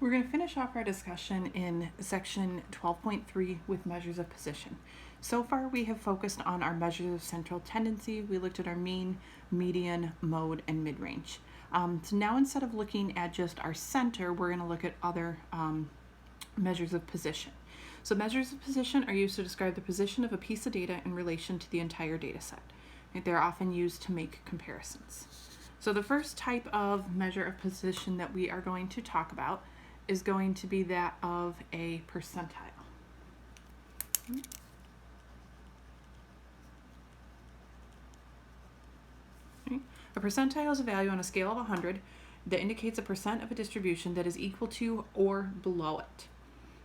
We're going to finish off our discussion in section 12.3 with measures of position. So far we have focused on our measures of central tendency. We looked at our mean, median, mode, and mid-range. So now instead of looking at just our center, we're going to look at other measures of position. So measures of position are used to describe the position of a piece of data in relation to the entire data set. They're often used to make comparisons. So the first type of measure of position that we are going to talk about is going to be that of a percentile. Okay. A percentile is a value on a scale of 100 that indicates a percent of a distribution that is equal to or below it.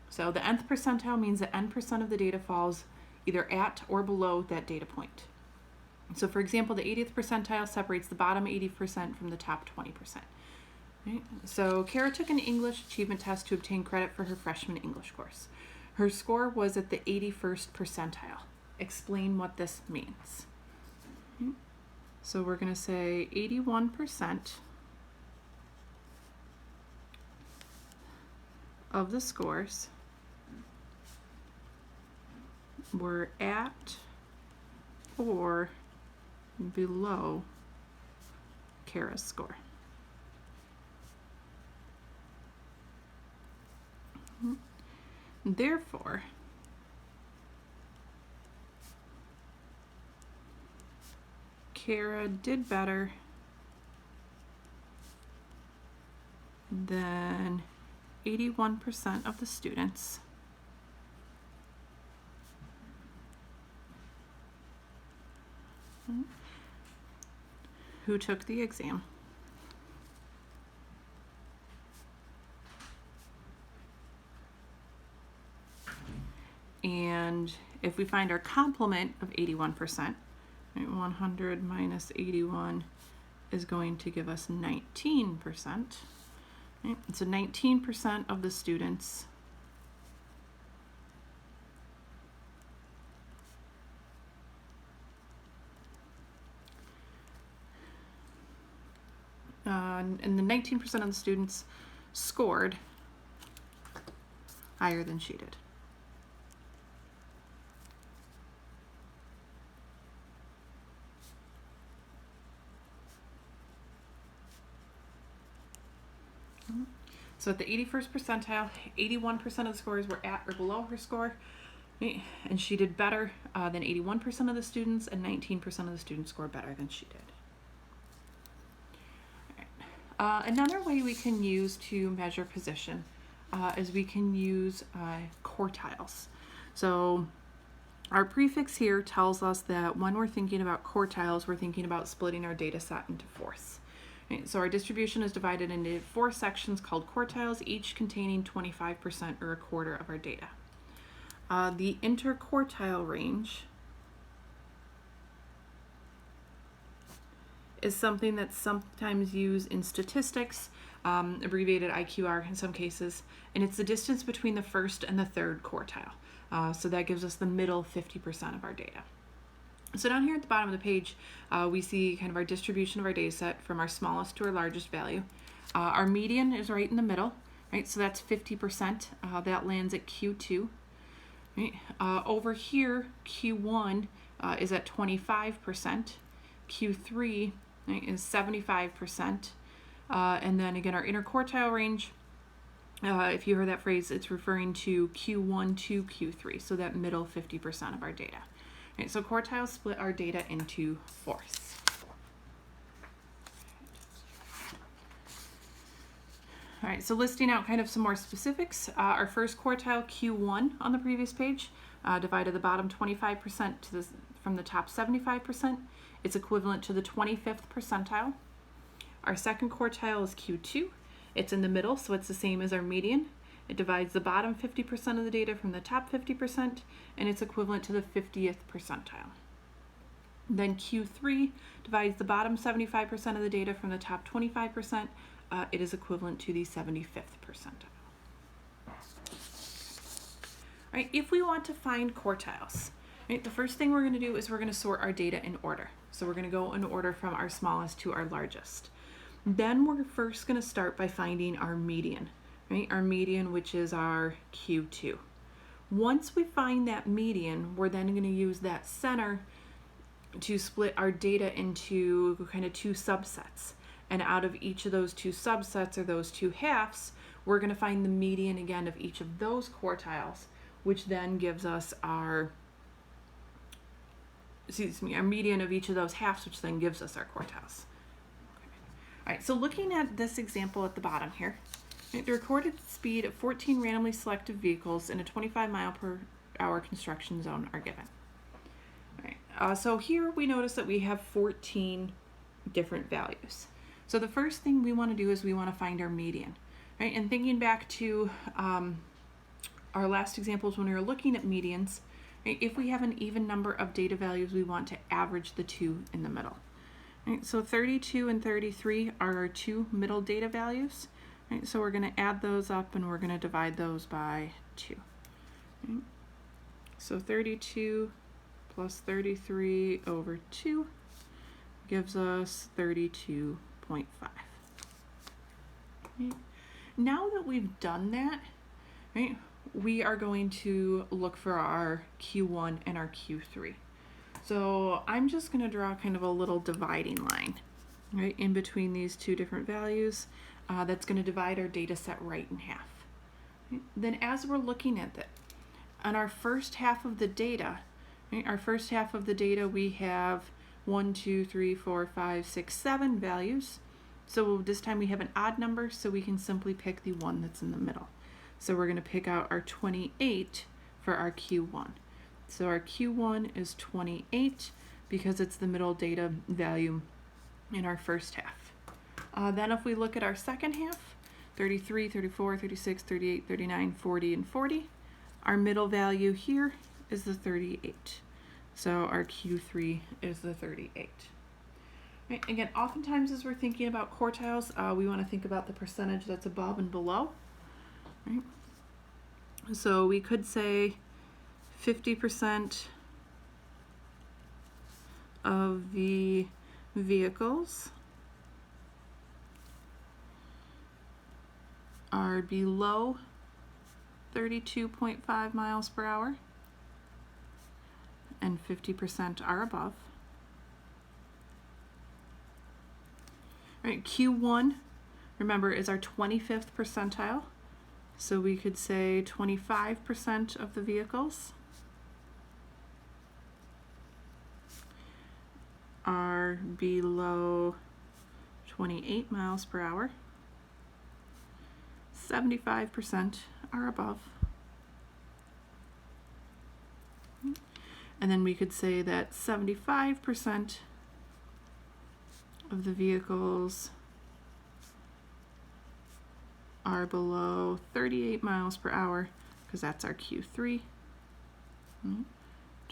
So the nth percentile means that n% of the data falls either at or below that data point. So for example, the 80th percentile separates the bottom 80% from the top 20%. Right? So Kara took an English achievement test to obtain credit for her freshman English course. Her score was at the 81st percentile. Explain what this means. Okay. So we're going to say 81% of the scores were at or below Kara's score. Therefore, Kara did better than 81% of the students who took the exam. And if we find our complement of 81%, right, 100 minus 81 is going to give us 19%. Right? So 19% of the students and the 19% of the students scored higher than she did. So at the 81st percentile, 81% of the scores were at or below her score, right? And she did better than 81% of the students, and 19% of the students scored better than she did. Another way we can use to measure position is we can use quartiles. So our prefix here tells us that when we're thinking about quartiles, we're thinking about splitting our data set into fourths. Right? So our distribution is divided into 4 sections called quartiles, each containing 25% or a quarter of our data. The interquartile range is something that's sometimes used in statistics, abbreviated IQR in some cases, and it's the distance between the first and the third quartile. So that gives us the middle 50% of our data. So down here at the bottom of the page, we see kind of our distribution of our data set from our smallest to our largest value. Our median is right in the middle, right? So that's 50%. That lands at Q2. Right? Over here, Q1 is at 25%. Q3 is 75%. And then again, our interquartile range, if you heard that phrase, it's referring to Q1 to Q3, so that middle 50% of our data. Right, so quartiles split our data into fourths. All right, so listing out kind of some more specifics. Our first quartile, Q1 on the previous page, divided the bottom 25% from the top 75%. It's equivalent to the 25th percentile. Our second quartile is Q2. It's in the middle, so it's the same as our median. It divides the bottom 50% of the data from the top 50%, and it's equivalent to the 50th percentile. Then Q3 divides the bottom 75% of the data from the top 25%. It is equivalent to the 75th percentile. All right, if we want to find quartiles, right, the first thing we're going to do is we're going to sort our data in order. So we're going to go in order from our smallest to our largest. Then we're first going to start by finding our median. right? Our median, which is our Q2. Once we find that median, we're then going to use that center to split our data into kind of two subsets. And out of each of those two subsets, or those two halves, we're going to find the median again of each of those quartiles, which then gives us our median of each of those halves, which then gives us our quartiles. All right, so looking at this example at the bottom here, the recorded speed of 14 randomly selected vehicles in a 25 mile per hour construction zone are given. All right, so here we notice that we have 14 different values. So the first thing we want to do is we want to find our median. Right? And thinking back to our last examples when we were looking at medians, right? If we have an even number of data values, we want to average the two in the middle. Right? So 32 and 33 are our two middle data values. Right? So we're going to add those up and we're going to divide those by 2. Right? So 32 plus 33 over 2 gives us 32.5. Right? Now that we've done that, right, we are going to look for our Q1 and our Q3. So I'm just going to draw kind of a little dividing line, right, in between these two different values that's going to divide our data set right in half. Right? Then as we're looking at that, on our first half of the data, right, we have 1, 2, 3, 4, 5, 6, 7 values. So this time we have an odd number, so we can simply pick the one that's in the middle. So we're going to pick out our 28 for our Q1. So our Q1 is 28 because it's the middle data value in our first half. Then if we look at our second half, 33, 34, 36, 38, 39, 40, and 40, our middle value here is the 38. So our Q3 is the 38. Right. Again, oftentimes as we're thinking about quartiles, we want to think about the percentage that's above and below. Right? So we could say 50% of the vehicles are below 32.5 miles per hour and 50% are above. All right, Q1, remember, is our 25th percentile. So we could say 25% of the vehicles are below 28 miles per hour. 75% are above. And then we could say that 75% of the vehicles are below 38 miles per hour, because that's our Q3.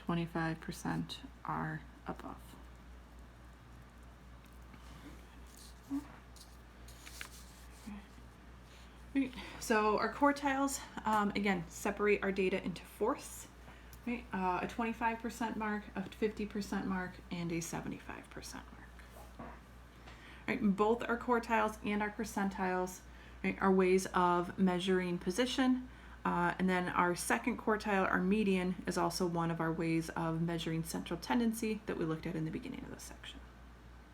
25% are above. Right. So our quartiles, again, separate our data into fourths. Right? A 25% mark, a 50% mark, and a 75% mark. Right? Both our quartiles and our percentiles, right, are ways of measuring position. And then our second quartile, our median, is also one of our ways of measuring central tendency that we looked at in the beginning of this section.